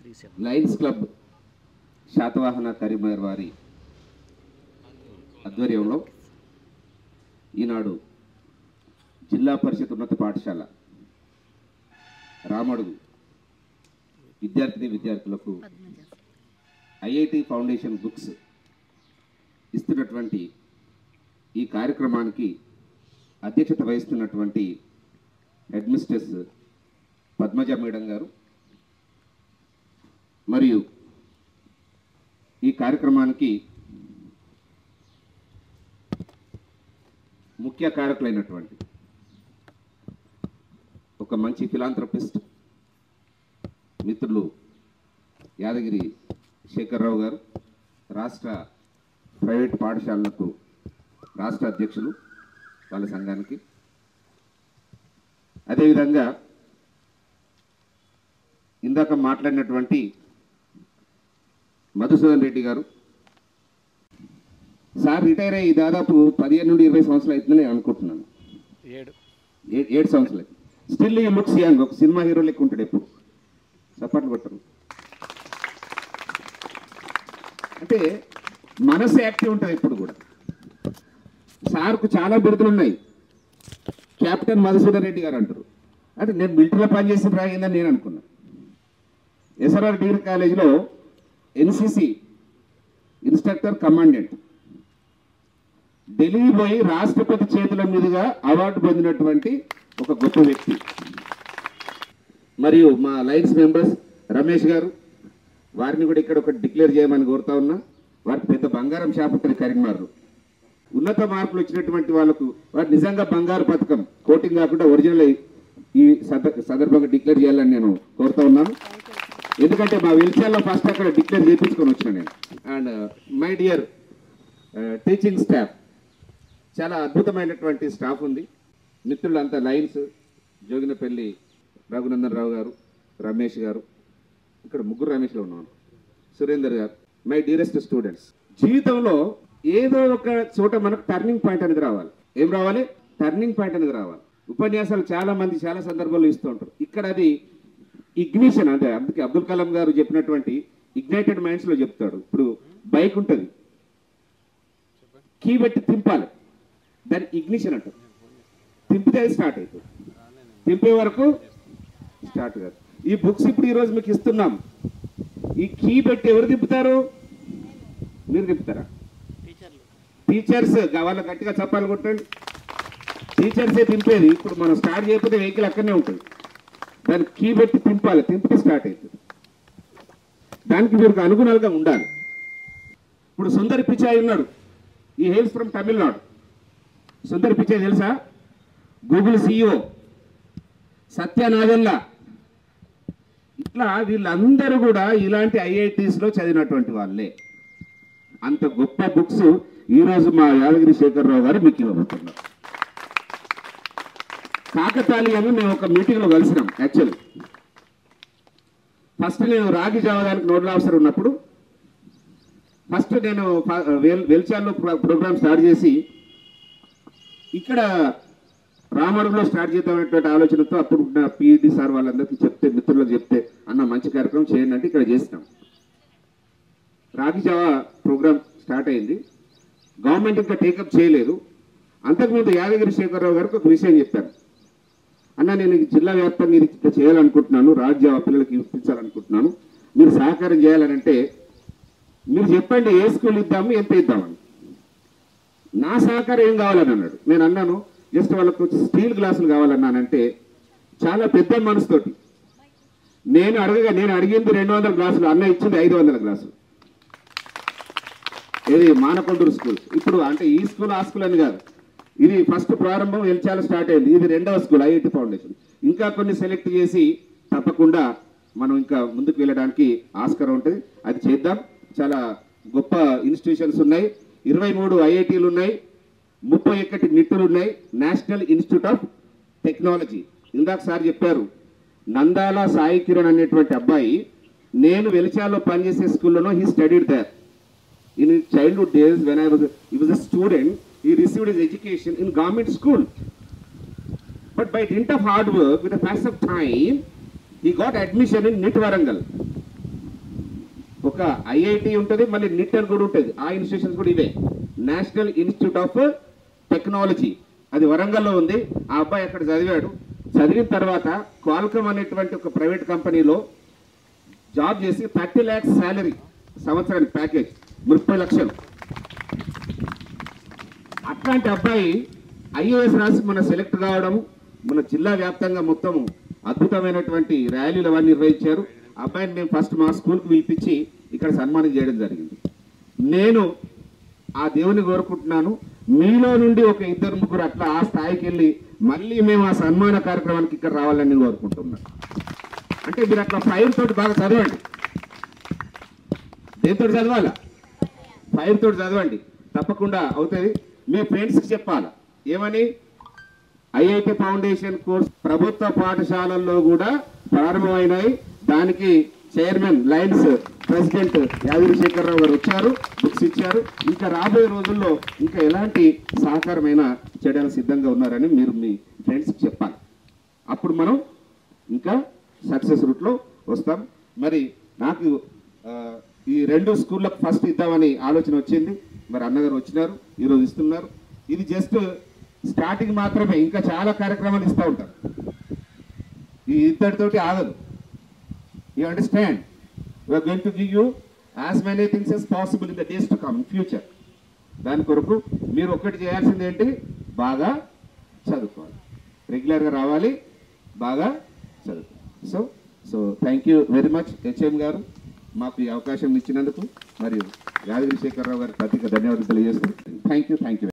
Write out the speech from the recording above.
Lions club Satavahana Karimnagar వారి ఆధ్వర్యంలో ఈనాడు జిల్లా పరిషత్ ఉన్నత పాఠశాల రామడుగు విద్యార్థులకు ఐఐటి ఫౌండేషన్ బుక్స్ ఇస్తున్నటువంటి ఈ కార్యక్రమానికి అధ్యక్షత వహిస్తున్నటువంటి హెడ్ మిస్ట్రెస్ పద్మజ మేడం గారు మరియు ఈ కార్యక్రమానికి ముఖ్య కారకులైనటువంటి ఒక మంచి ఫిలాంథ్రపిస్ట్ మిత్రులు యాదగిరి శేఖర్రావు గారు, రాష్ట్ర ప్రైవేట్ పాఠశాలలకు రాష్ట్ర అధ్యక్షులు వాళ్ళ సంఘానికి, అదేవిధంగా ఇందాక మాట్లాడినటువంటి మధుసూదన్ రెడ్డి గారు. సార్ రిటైర్ అయ్యి దాదాపు 15 నుండి 20 సంవత్సరాలు అవుతుందని అనుకుంటున్నాను. 7 సంవత్సరాలు. స్టిల్ ఈ లుక్స్ యంగ్. ఒక సినిమా హీరో లెక్క ఉంటాడు ఎప్పుడు. సపోర్ట్ కొట్టరు అంటే మనసు యాక్టివ్ ఉంటుంది ఎప్పుడు కూడా. సార్కు చాలా బిరుదులు ఉన్నాయి. కెప్టెన్ మధుసూదన్ రెడ్డి గారు అంటారు. అంటే నేను మిలిటరీలో పనిచేసి రాయిందని నేను అనుకున్నాను. ఎస్ఆర్ఆర్ డిగ్రీ కాలేజీలో ఎన్సిసి ఇన్స్ట్రక్టర్ కమాండెంట్, ఢిల్లీ పోయి రాష్ట్రపతి చేతుల మీదుగా అవార్డు పొందినటువంటి ఒక గొప్ప వ్యక్తి. మరియు మా లయన్స్ మెంబర్స్ రమేష్ గారు, వారిని కూడా ఇక్కడ ఒకటి డిక్లేర్ చేయమని కోరుతా ఉన్నా. వారికి పెద్ద బంగారం షాప్ ఉంటుంది కరీంనగర్లో. ఉన్నత మార్కులు వచ్చినటువంటి వాళ్ళకు వారు నిజంగా బంగారు పథకం కోటింగ్ కాకుండా ఒరిజినల్ ఈ సందర్భంగా డిక్లేర్ చేయాలని నేను కోరుతా ఉన్నాను. ఎందుకంటే మా వెల్చాల్లో ఫస్ట్ అక్కడ డిక్లేర్ చేయించుకొని వచ్చిన నేను. And my dear teaching staff, చాలా అద్భుతమైనటువంటి స్టాఫ్ ఉంది. మిత్రులంతా లయన్స్, జోగినపల్లి రఘునందన్ రావు గారు, రమేష్ గారు, ఇక్కడ ముగ్గురు రమేష్లో ఉన్నాను, సురేందర్ గారు, మై డియరెస్ట్ స్టూడెంట్స్. జీవితంలో ఏదో ఒక చోట మనకు టర్నింగ్ పాయింట్ అనేది రావాలి. ఏం రావాలి? టర్నింగ్ పాయింట్ అనేది రావాలి. ఉపన్యాసాలు చాలా మంది చాలా సందర్భాల్లో ఇస్తూ ఉంటారు. ఇక్కడ అది ఇగ్నిషన్. అంటే అందుకే అబ్దుల్ కలాం గారు చెప్పినటువంటి ఇగ్నైటెడ్ మైండ్స్లో చెప్తాడు. ఇప్పుడు బైక్ ఉంటుంది, కీ పెట్టి తింపాలి, దాన్ని ఇగ్నిషన్ అంటారు. తింపితే అది స్టార్ట్ అవుతుంది, తింపే వరకు స్టార్ట్ కాదు. ఈ బుక్స్ ఇప్పుడు ఈరోజు మీకు ఇస్తున్నాం. ఈ కీ పెట్టి ఎవరు తిప్పుతారు? మీరు తిప్పుతారా? టీచర్స్. వాళ్ళ గట్టిగా చప్పాలు కొట్టండి. టీచర్సే తింపేది. ఇప్పుడు మనం స్టార్ట్ చేయకపోతే వెహికల్ అక్కడనే ఉంటుంది. దానికి కీ పెట్టి తింపాలి, తింపితే స్టార్ట్ అవుతుంది. దానికి మీరు అనుగుణాలుగా ఉండాలి. ఇప్పుడు సుందర్ పిచాయ్ ఉన్నాడు. ఈ హెయిల్స్ ఫ్రమ్ తమిళనాడు. సుందర్ పిచాయ్ తెలుసా? Google CEO. సత్య నాదెల్లా. ఇట్లా వీళ్ళందరూ కూడా ఇలాంటి ఐఐటీస్లో చదివినటువంటి వాళ్ళే. అంత గొప్ప బుక్స్ ఈరోజు మా యాదగిరి శేఖర్రావు గారు మీకు ఇవ్వబోతున్నారు. కాకతాళీయంగా మేము ఒక మీటింగ్లో కలిసినాం. యాక్చువల్లీ ఫస్ట్ నేను రాగి జావదానికి నోడల్ ఆఫీసర్ ఉన్నప్పుడు ఫస్ట్ నేను వెల్చాల్లో ప్రోగ్రామ్ స్టార్ట్ చేసి ఇక్కడ రామడుగులో స్టార్ట్ చేద్దామనేటువంటి ఆలోచనతో అప్పుడు నా పిఈడి సార్ వాళ్ళందరికీ చెప్తే, మిత్రులకు చెప్తే, అన్న మంచి కార్యక్రమం చేయండి అంటే ఇక్కడ చేసినాం. రాగి జావా ప్రోగ్రామ్ స్టార్ట్ అయింది. గవర్నమెంట్ ఇంకా టేకప్ చేయలేదు. అంతకుముందు యాదగిరి శేఖర్రావు గారికి ఒక విషయం చెప్పాను. అన్న, నేను జిల్లా వ్యాప్తంగా ఇది చేయాలనుకుంటున్నాను, రాజ్య పిల్లలకి ఇప్పించాలనుకుంటున్నాను, మీరు సహకారం చేయాలనంటే మీరు చెప్పండి ఏ స్కూల్ ఇద్దాము, ఎంత ఇద్దామని. నా సహకారం ఏం కావాలని అన్నాడు. నేను అన్నాను, జస్ట్ వాళ్ళకు స్టీల్ గ్లాసులు కావాలన్నానంటే చాలా పెద్ద మనసుతోటి నేను అడిగింది 200 గ్లాసులు, అన్న ఇచ్చింది 500 గ్లాసులు. ఇది మానకొండూరు స్కూల్. ఇప్పుడు అంటే ఈ స్కూల్ ఆ స్కూల్ అని కాదు, ఇది ఫస్ట్ ప్రారంభం వెల్చాల స్టార్ట్ అయింది. ఇది 2వ స్కూల్ ఐఐటి ఫౌండేషన్. ఇంకా కొన్ని సెలెక్ట్ చేసి తప్పకుండా మనం ఇంకా ముందుకు వెళ్ళడానికి ఆస్కారం ఉంటుంది. అది చేద్దాం. చాలా గొప్ప ఇన్స్టిట్యూషన్స్ ఉన్నాయి. 23 ఐఐటీలు ఉన్నాయి, 31 నిట్టులు ఉన్నాయి, నేషనల్ ఇన్స్టిట్యూట్ ఆఫ్ టెక్నాలజీ. ఇందాక సార్ చెప్పారు, నందాల సాయి కిరణ్ అనేటువంటి అబ్బాయి నేను వెలిచాల్లో పనిచేసే స్కూల్లోనో he studied there. In his childhood days, when he was a student, he received his education in government school. But by dint of hard work, with the passage of time, he got admission in NIT Warangal. ఒక IIT ఉంటుంది, మళ్ళీ neat అని కూడా ఉంటుంది. ఆ institutions కూడా ఇవే. National institute of technology అది వరంగల్లో ఉంది. ఆ అబ్బాయి అక్కడ చదివాడు. చదివిన తర్వాత క్వాల్కమ్ అనేటువంటి ఒక ప్రైవేట్ కంపెనీలో జాబ్ చేసి 30 lakhs శాలరీ సంవత్సరానికి ప్యాకేజ్ 30 లక్షలు. అట్లాంటి అబ్బాయి ఐఏఎస్ రాసి మన సెలెక్ట్ కావడం, మన జిల్లా వ్యాప్తంగా మొత్తం అద్భుతమైనటువంటి ర్యాలీలు అవన్నీ నిర్వహించారు. అబ్బాయిని మేము ఫస్ట్ మా స్కూల్కి పిలిపించి ఇక్కడ సన్మానం చేయడం జరిగింది. నేను ఆ దేవుని కోరుకుంటున్నాను, మీలో నుండి ఒక 2-3 అట్లా ఆ స్థాయికి వెళ్ళి మళ్ళీ మేము ఆ సన్మాన కార్యక్రమానికి ఇక్కడ రావాలని నేను కోరుకుంటున్నాను. అంటే మీరు అట్లా ఫైర్ తోటి బాగా చదవండి. దేంతో చదవాలా? ఫైర్ తోటి చదవండి, తప్పకుండా అవుతుంది. మీ ఫ్రెండ్స్కి చెప్పాలి ఏమని, ఐఐటి ఫౌండేషన్ కోర్స్ ప్రభుత్వ పాఠశాలల్లో కూడా ప్రారంభమైనాయి. దానికి chairman lines president Yadagiri Sekhara Rao గారు వచ్చారు, బుక్స్ ఇచ్చారు. ఇంకా రాబోయే రోజుల్లో ఇంకా ఎలాంటి సహకారమైనా చేయడానికి సిద్ధంగా ఉన్నారని మీరు మీ ఫ్రెండ్స్కి చెప్పాలి. అప్పుడు మనం ఇంకా సక్సెస్ రూట్లో వస్తాం. మరి నాకు ఈ 2 స్కూళ్ళకు ఫస్ట్ ఇద్దామని ఆలోచన వచ్చింది. మరి అన్నగారు వచ్చినారు, ఈరోజు ఇస్తున్నారు. ఇది జస్ట్ స్టార్టింగ్ మాత్రమే, ఇంకా చాలా కార్యక్రమాలు ఇస్తూ ఉంటారు. ఈ ఇద్దరితోటి ఆగదు. You understand? We are going to give you as many things as possible in the days to come in future. దాని కొరకు మీరు ఒక్కటి చేయాల్సింది ఏంటి, బాగా చదువుకోవాలి, రెగ్యులర్గా రావాలి, బాగా చదువుకోవాలి. So thank you very much HM గారు, మాకు ఈ అవకాశం ఇచ్చినందుకు. మరియు యాదగిరి శేఖరరావు గారికి ప్రత్యేక ధన్యవాదాలు తెలియజేస్తున్నాను. Thank you.